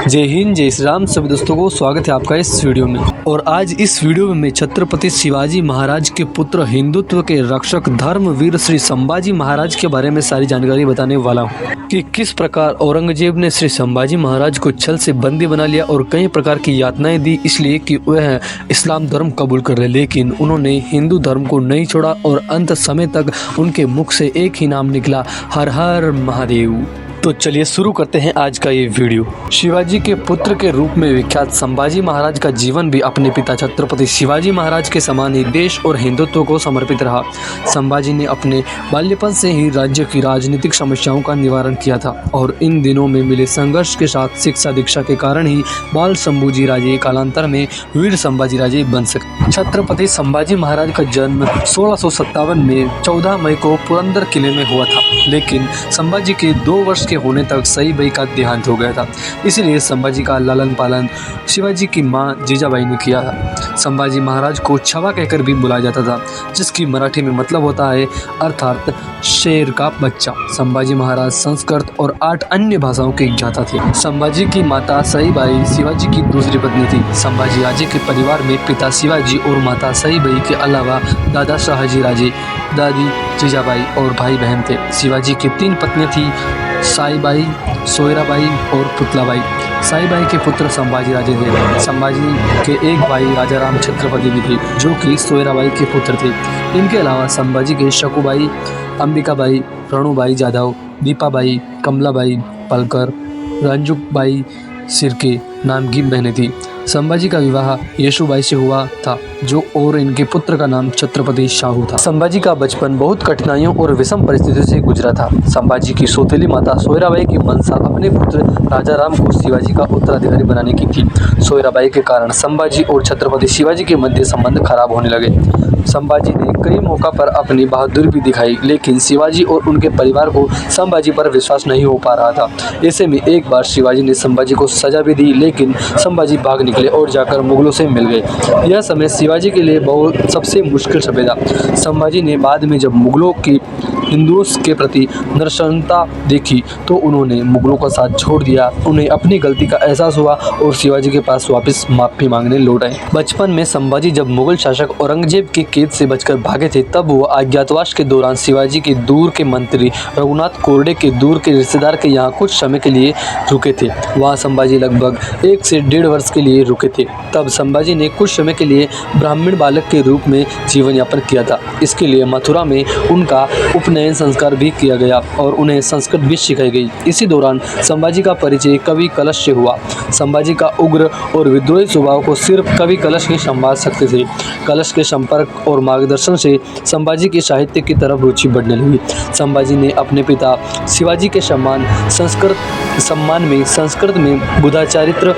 जय हिंद, जय श्री राम। सभी दोस्तों को स्वागत है आपका इस वीडियो में। और आज इस वीडियो में मैं छत्रपति शिवाजी महाराज के पुत्र, हिंदुत्व के रक्षक, धर्मवीर श्री संभाजी महाराज के बारे में सारी जानकारी बताने वाला हूँ कि किस प्रकार औरंगजेब ने श्री संभाजी महाराज को छल से बंदी बना लिया और कई प्रकार की यातनाएं दी, इसलिए कि वह इस्लाम धर्म कबूल कर ले, लेकिन उन्होंने हिंदू धर्म को नहीं छोड़ा और अंत समय तक उनके मुख से एक ही नाम निकला, हर हर महादेव। तो चलिए शुरू करते हैं आज का ये वीडियो। शिवाजी के पुत्र के रूप में विख्यात संभाजी महाराज का जीवन भी अपने पिता छत्रपति शिवाजी महाराज के समान ही देश और हिंदुत्व को समर्पित रहा। संभाजी ने अपने बाल्यपन से ही राज्य की राजनीतिक समस्याओं का निवारण किया था और इन दिनों में मिले संघर्ष के साथ शिक्षा दीक्षा के कारण ही बाल शंभूजी राजे कालांतर में वीर संभाजी राजे बन सके। छत्रपति संभाजी महाराज का जन्म 1657 में 14 मई को पुरंदर किले में हुआ था, लेकिन संभाजी के 2 वर्ष होने तक सईबाई का देहांत हो गया था, इसलिए संभाजी का लालन पालन शिवाजी की मां जीजाबाई ने किया था। संभाजी महाराज को छवा कहकर भी बुलाया जाता था, जिसकी मराठी में मतलब होता है अर्थात शेर का बच्चा। संभाजी महाराज संस्कृत और 8 अन्य भाषाओं के ज्ञाता थे। संभाजी की माता सईबाई शिवाजी की दूसरी पत्नी थी। संभाजी राजे के परिवार में पिता शिवाजी और माता सईबाई के अलावा दादा शहाजी राजे, दादी जीजाबाई और भाई बहन थे। शिवाजी की 3 पत्नियां थी, साईबाई, सोयराबाई और पुतलाबाई। साईबाई के पुत्र संभाजी राजे थे। संभाजी के एक भाई राजा राम छत्रपति भी थे, जो कि सोयराबाई के पुत्र थे। इनके अलावा संभाजी के शकुबाई, अंबिकाबाई, रणुबाई जाधव, दीपाबाई, कमलाबाई, पलकर, रंजुकबाई सिरके नाम की बहनें थी। संभाजी का विवाह येशुबाई से हुआ था, जो और इनके पुत्र का नाम छत्रपति शाहू था। संभाजी का बचपन बहुत कठिनाइयों और विषम परिस्थितियों से गुजरा था। संभाजी की सौतेली माता सोयराबाई की मंशा अपने पुत्र राजा राम को शिवाजी का उत्तराधिकारी बनाने की थी। सोयराबाई के कारण संभाजी और छत्रपति शिवाजी के मध्य संबंध खराब होने लगे। संभाजी ने कई मौका पर अपनी बहादुरी भी दिखाई, लेकिन शिवाजी और उनके परिवार को संभाजी पर विश्वास नहीं हो पा रहा था। ऐसे में एक बार शिवाजी ने संभाजी को सजा भी दी, लेकिन संभाजी भाग निकले और जाकर मुगलों से मिल गए। यह समय शिवाजी के लिए बहुत सबसे मुश्किल समय था। संभाजी ने बाद में जब मुगलों की हिंदुओं के प्रति नृशंसता देखी तो उन्होंने मुगलों का साथ छोड़ दिया। उन्हें अपनी गलती का एहसास हुआ और शिवाजी के पास वापस माफी मांगने लौट आए। बचपन में संभाजी जब मुगल शासक औरंगजेब की कैद से बचकर भागे थे, तब वो अज्ञातवास के दौरान शिवाजी के दूर के मंत्री रघुनाथ कोरडे के दूर के रिश्तेदार के यहाँ कुछ समय के लिए रुके थे। वहाँ संभाजी लगभग 1 से 1.5 वर्ष के लिए रुके थे। तब संभाजी ने कुछ समय के लिए ब्राह्मण बालक के रूप में जीवन यापन किया था। इसके लिए मथुरा में उनका उपनयन संस्कार भी किया गया और उन्हें संस्कृत भी सिखाई गई। इसी दौरान संभाजी का परिचय कवि कलश से हुआ। संभाजी का उग्र और विद्रोही स्वभाव को सिर्फ कवि कलश ही संभाल सकते थे। कलश के संपर्क और मार्गदर्शन से संभाजी की साहित्य की तरफ रुचि बढ़ने लगी। संभाजी ने अपने पिता शिवाजी के सम्मान में संस्कृत में बुधाचारित्र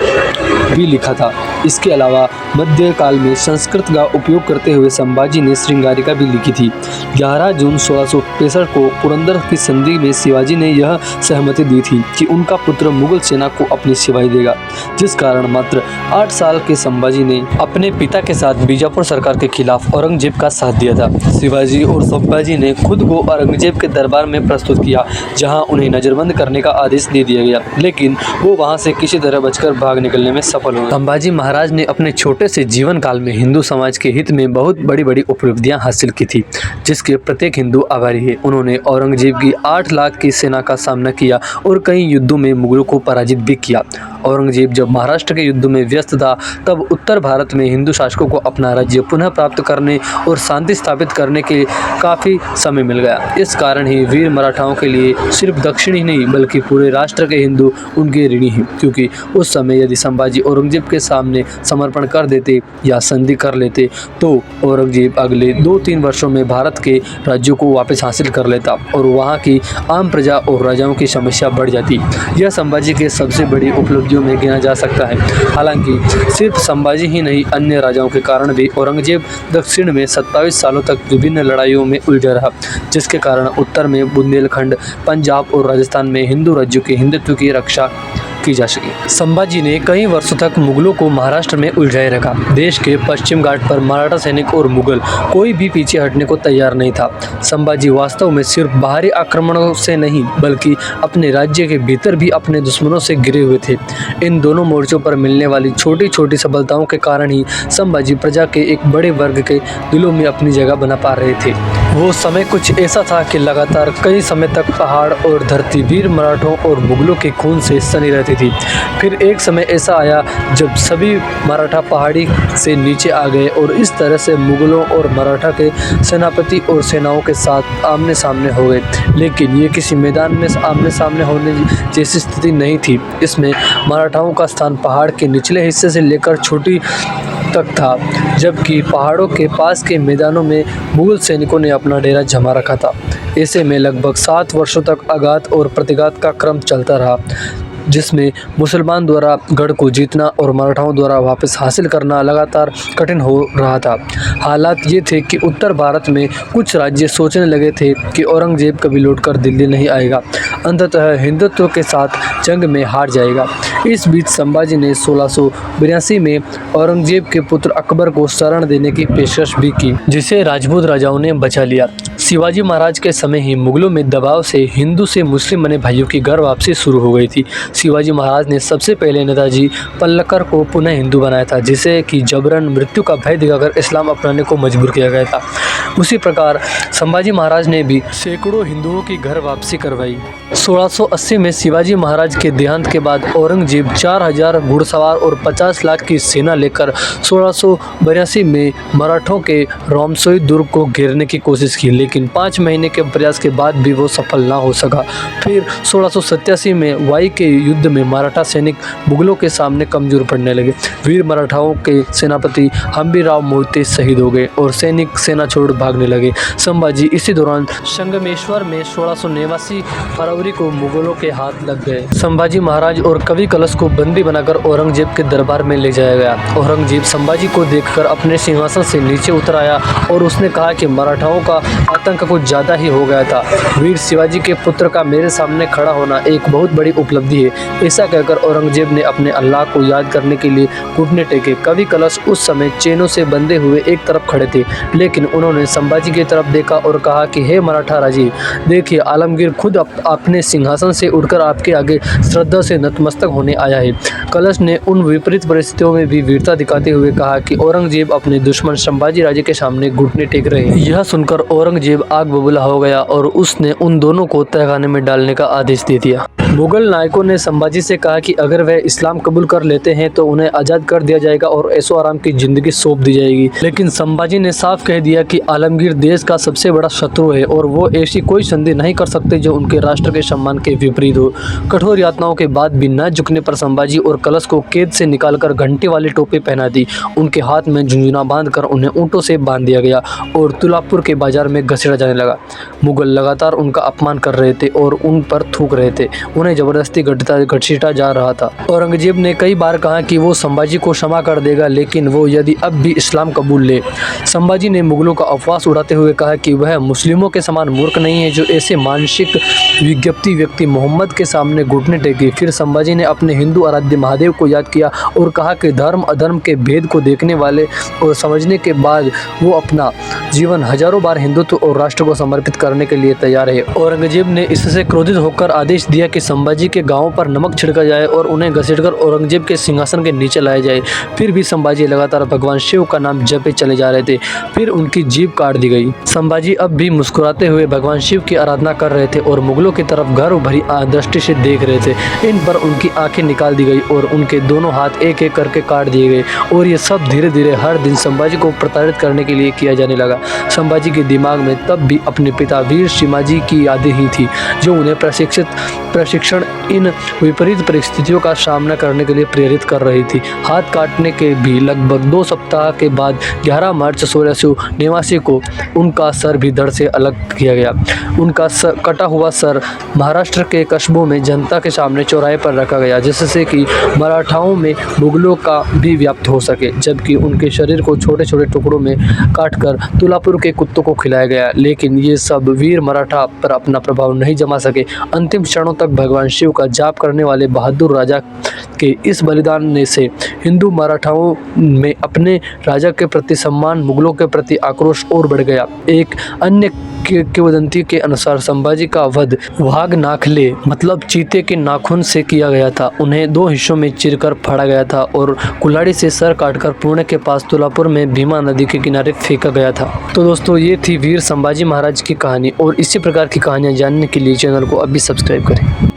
भी लिखा था। इसके अलावा मध्यकाल में संस्कृत का उपयोग करते हुए संभाजी ने श्रृंगारिका भी लिखी थी। 11 जून 1665 को पुरंदर की संधि में शिवाजी ने यह सहमति दी थी कि उनका पुत्र मुगल सेना को अपनी सेवाएं देगा, जिस कारण मात्र 8 साल के संभाजी ने अपने पिता के साथ बीजापुर सरकार के खिलाफ औरंगजेब का साथ दिया था। शिवाजी और संभाजी ने खुद को औरंगजेब के दरबार में प्रस्तुत किया, जहां उन्हें नजरबंद करने का आदेश दे दिया गया, लेकिन वो वहां से किसी तरह बचकर भाग निकलने में सफल हुए। संभाजी महाराज ने अपने छोटे से जीवन काल में हिंदू समाज के हित में बहुत बड़ी बड़ी उपलब्धियां हासिल की थी, जिसके प्रत्येक हिंदू आभारी है। उन्होंने औरंगजेब की 8 लाख की सेना का सामना किया और कई युद्धों में मुगलों को पराजित भी किया। औरंगजेब जब महाराष्ट्र के युद्ध में व्यस्त था, तब उत्तर भारत में हिंदू शासकों को अपना राज्य पुनः प्राप्त करने और शांति स्थापित करने के काफ़ी समय मिल गया। इस कारण ही वीर मराठाओं के लिए सिर्फ दक्षिण ही नहीं बल्कि पूरे राष्ट्र के हिंदू उनके ऋणी हैं, क्योंकि उस समय यदि संभाजी औरंगजेब के सामने समर्पण कर देते या संधि कर लेते तो औरंगजेब अगले 2-3 वर्षों में भारत के राज्यों को वापस हासिल कर लेता और वहाँ की आम प्रजा और राजाओं की समस्या बढ़ जाती। यह संभाजी के सबसे बड़ी उपलब्धियों में गिना जा सकता है। हालांकि सिर्फ संभाजी ही नहीं, अन्य राजाओं के कारण भी औरंगजेब दक्षिण में 27 सालों तक विभिन्न लड़ाइयों में उलझा रहा, जिसके कारण उत्तर में बुंदेलखंड, पंजाब और राजस्थान में हिंदू राज्यों के हिंदुत्व की रक्षा की जा सके। संभाजी ने कई वर्षों तक मुगलों को महाराष्ट्र में उलझाए रखा। देश के पश्चिम घाट पर मराठा सैनिक और मुगल कोई भी पीछे हटने को तैयार नहीं था। संभाजी वास्तव में सिर्फ बाहरी आक्रमणों से नहीं बल्कि अपने राज्य के भीतर भी अपने दुश्मनों से घिरे हुए थे। इन दोनों मोर्चों पर मिलने वाली छोटी छोटी सफलताओं के कारण ही संभाजी प्रजा के एक बड़े वर्ग के दिलों में अपनी जगह बना पा रहे थे। वो समय कुछ ऐसा था कि लगातार कई समय तक पहाड़ और धरती वीर मराठों और मुगलों के खून से सनी रहती थी। फिर एक समय ऐसा आया जब सभी मराठा पहाड़ी से नीचे आ गए और इस तरह से मुगलों और मराठा के सेनापति और सेनाओं के साथ आमने सामने हो गए। लेकिन ये किसी मैदान में आमने सामने होने जैसी स्थिति नहीं थी। इसमें मराठाओं का स्थान पहाड़ के निचले हिस्से से लेकर छोटी तक था, जबकि पहाड़ों के पास के मैदानों में मुगल सैनिकों ने अपना डेरा जमा रखा था। ऐसे में लगभग 7 वर्षों तक आघात और प्रतिघात का क्रम चलता रहा, जिसमें मुसलमान द्वारा गढ़ को जीतना और मराठाओं द्वारा वापस हासिल करना लगातार कठिन हो रहा था। हालात ये थे कि उत्तर भारत में कुछ राज्य सोचने लगे थे कि औरंगजेब कभी लौटकर दिल्ली नहीं आएगा, अंततः हिंदुत्व के साथ जंग में हार जाएगा। इस बीच संभाजी ने 1682 में औरंगजेब के पुत्र अकबर को शरण देने की पेशकश भी की, जिसे राजपूत राजाओं ने बचा लिया। शिवाजी महाराज के समय ही मुगलों में दबाव से हिंदू से मुस्लिम बने भाइयों की घर वापसी शुरू हो गई थी। शिवाजी महाराज ने सबसे पहले नेताजी पलक्कर को पुनः हिंदू बनाया था, जिसे कि जबरन मृत्यु का भय दिखाकर इस्लाम अपनाने को मजबूर किया गया था। उसी प्रकार संभाजी महाराज ने भी सैकड़ों हिंदुओं की घर वापसी करवाई। 1680 में शिवाजी महाराज के देहांत के बाद औरंगजेब 4000 घुड़सवार और 50 लाख की सेना लेकर 1682 में मराठों के रामसोई दुर्ग को घेरने की कोशिश की, लेकिन 5 महीने के प्रयास के बाद भी वो सफल ना हो सका। फिर 1687 में वाई के युद्ध में मराठा सैनिक मुगलों के सामने कमजोर पड़ने लगे। वीर मराठाओं के सेनापति हम्बीराव मोहिते शहीद हो गए और सैनिक सेना छोड़ भागने लगे। संभाजी इसी दौरान संगमेश्वर में 1689 फरवरी को मुगलों के हाथ लग गए। संभाजी महाराज और कवि कलश को बंदी बनाकर औरंगजेब के दरबार में ले जाया गया। औरंगजेब संभाजी को देखकर अपने सिंहासन से नीचे उतर आया और उसने कहा कि मराठाओं का आतंक कुछ ज़्यादा ही हो गया था। वीर शिवाजी के पुत्र का मेरे सामने खड़ा होना एक बहुत बड़ी उपलब्धि है। ऐसा कहकर औरंगजेब ने अपने अल्लाह को याद करने के लिए घुटने टेके। कवि कलश उस समय चेनों से बंधे हुए एक तरफ खड़े थे, लेकिन उन्होंने संभाजी की तरफ देखा और कहा कि हे मराठा राजे, देखिए आलमगीर खुद अपने सिंहासन से उठकर आपके आगे श्रद्धा से नतमस्तक होने आया है। कलश ने उन विपरीत परिस्थितियों में भी वीरता दिखाते हुए कहा कि औरंगजेब अपने दुश्मन संभाजी राजे के सामने घुटने टेक रहे हैं। यह सुनकर औरंगजेब आग बबूला हो गया और उसने उन दोनों को तहखाने में डालने का आदेश दे दिया। मुगल नायकों ने संभाजी से कहा कि अगर वह इस्लाम कबूल कर लेते हैं तो उन्हें आज़ाद कर दिया जाएगा और ऐशो आराम की जिंदगी सौंप दी जाएगी। लेकिन संभाजी ने साफ कह दिया कि आलमगीर देश का सबसे बड़ा शत्रु है और वो ऐसी कोई संधि नहीं कर सकते जो उनके राष्ट्र के सम्मान के विपरीत हो। कठोर यातनाओं के बाद भी न झुकने पर संभाजी और कलश को कैद से निकालकर घंटे वाली टोपी पहना दी। उनके हाथ में झुंझुना बांधकर उन्हें ऊँटों से बांध दिया गया और तुलापुर के बाजार में घसीटा जाने लगा। मुगल लगातार उनका अपमान कर रहे थे और उन पर थूक रहे थे। उन्हें जबरदस्ती घसीटा जा रहा था। औरंगजेब ने कई बार कहा कि वो संभाजी को क्षमा कर देगा, लेकिन वो यदि अब भी इस्लाम कबूल ले। संभाजी ने मुगलों का अपवास उड़ाते हुए कहा कि वह मुस्लिमों के समान मूर्ख नहीं है जो ऐसे मानसिक विज्ञप्ति व्यक्ति मोहम्मद के सामने घुटने टेके। फिर संभाजी ने अपने हिंदू आराध्य महादेव को याद किया और कहा कि धर्म अधर्म के भेद को देखने वाले और समझने के बाद वो अपना जीवन हजारों बार हिंदुत्व और राष्ट्र को समर्पित करने के लिए तैयार है। औरंगजेब ने इससे क्रोधित होकर आदेश दिया कि संभाजी के गांवों पर नमक छिड़का जाए और उन्हें घसीटकर औरंगजेब के सिंहासन के नीचे लाया जाए। फिर भी संभाजी लगातार भगवान शिव का नाम जपे चले जा रहे थे। फिर उनकी जीभ काट दी गई। संभाजी अब भी मुस्कुराते हुए भगवान शिव की आराधना कर रहे थे और मुगलों की तरफ गर्व भरी दृष्टि से देख रहे थे। इन पर उनकी आंखें निकाल दी गई और उनके दोनों हाथ एक एक करके काट दिए गए और ये सब धीरे धीरे हर दिन संभाजी को प्रताड़ित करने के लिए किया जाने लगा। संभाजी के दिमाग में तब भी अपने पिता वीर शिवाजी की यादें ही थी, जो उन्हें प्रशिक्षण इन विपरीत परिस्थितियों का सामना करने के लिए प्रेरित कर रही थी। हाथ काटने के भी लगभग 2 सप्ताह के बाद 11 मार्च 1689 को उनका सर भी धड़ से अलग किया गया। उनका कटा हुआ सर महाराष्ट्र के कस्बों में जनता के सामने चौराहे पर रखा गया, जिससे कि मराठाओं में मुगलों का भी व्याप्त हो सके, जबकि उनके शरीर को छोटे छोटे टुकड़ों में काटकर तुलापुर के कुत्तों को खिलाया गया। लेकिन ये सब वीर मराठा पर अपना प्रभाव नहीं जमा सके। अंतिम क्षणों तक भगवान शिव का जाप करने वाले बहादुर राजा के इस बलिदान ने से हिंदू मराठाओं में अपने राजा के प्रति सम्मान, मुगलों के प्रति आक्रोश और बढ़ गया। एक अन्य किंवदंती के अनुसार संभाजी का वध वाघनाखले मतलब चीते के नाखून से किया गया था। उन्हें 2 हिस्सों में चीरकर फाड़ा गया था और कुल्हाड़ी से सर काटकर पुणे के पास तुलापुर में भीमा नदी के किनारे फेंका गया था। तो दोस्तों, ये थी वीर संभाजी महाराज की कहानी, और इसी प्रकार की कहानियां जानने के लिए चैनल को अभी सब्सक्राइब करें।